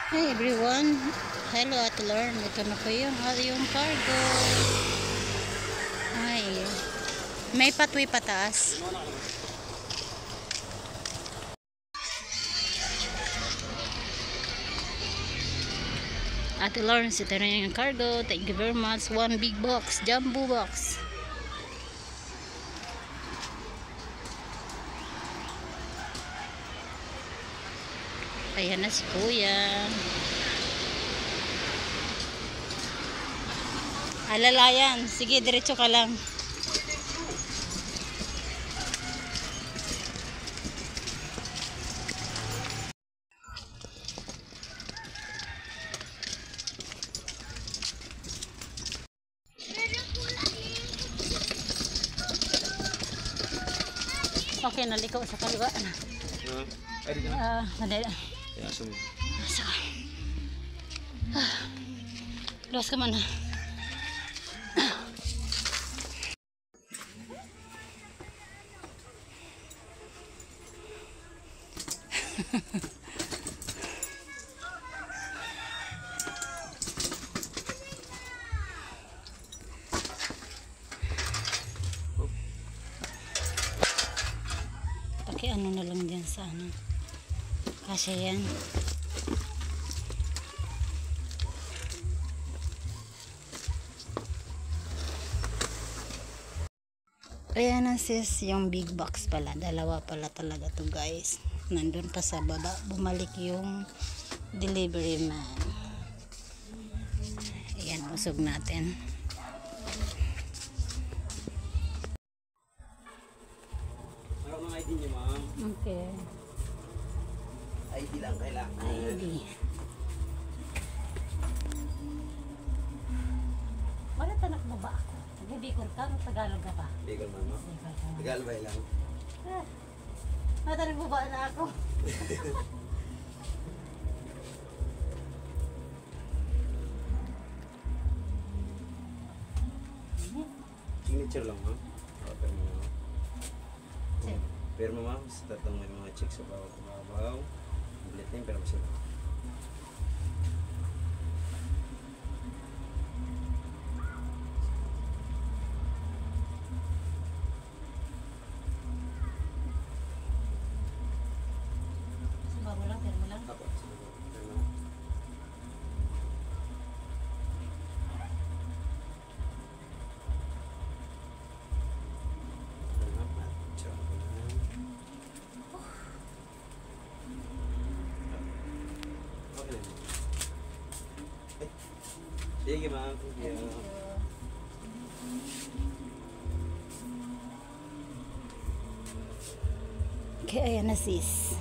Hey everyone, hello at learn. Ito na po yung cargo. Ay, may patwi pataas. Ate Lawrence, ito na yung cargo. Thank you very much. One big box, jumbo box. Ayan na si Kuya. Alalayan. Sige, diretso ka lang. Okay, naliko sa kaliwa na. Madali. Luwas ka man. Paki ano na lang dyan sa ano. Kasi yan. Ayan na sis, yung big box pala. Dalawa pala talaga to guys. Nandun pa sa baba. Bumalik yung delivery man. Ayan, usog natin. Ano ang ID niyo, ma'am? Okay. ID lang kailangan. ID. Wala tanak mo ba ako? Bicol ka? Tagalog ka pa? Bicol, ma'am. Tagalog ba lang? Matalag mo ba na ako? Signature lang, ma'am. Pero ma'am, sa tatang may mga checks sa bawat bulletin, pero masaya. Bago lang, pero lang. Ako, sige, ma'am. Okay, ayan na sis.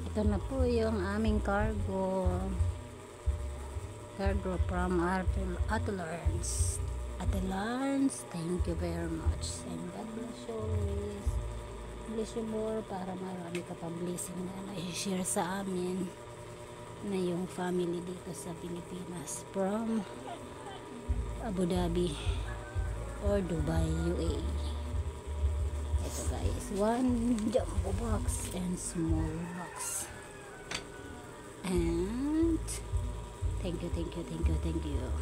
Ito na po yung aming cargo. Cargo from Ate Lawrence. Ate Lawrence, thank you very much. And God bless you always. Bless you more para marami ka pa blessing na i-share sa amin na yung family dito sa Pilipinas from Abu Dhabi or Dubai, UAE. Ito guys, one jumbo box and small box. And thank you. Ayan.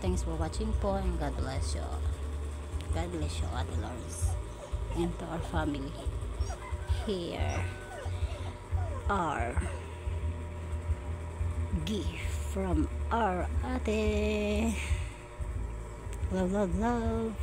Thanks for watching po and God bless you. God bless you, Ate Lawrence, and to our family. Here are gift from our ate. Love.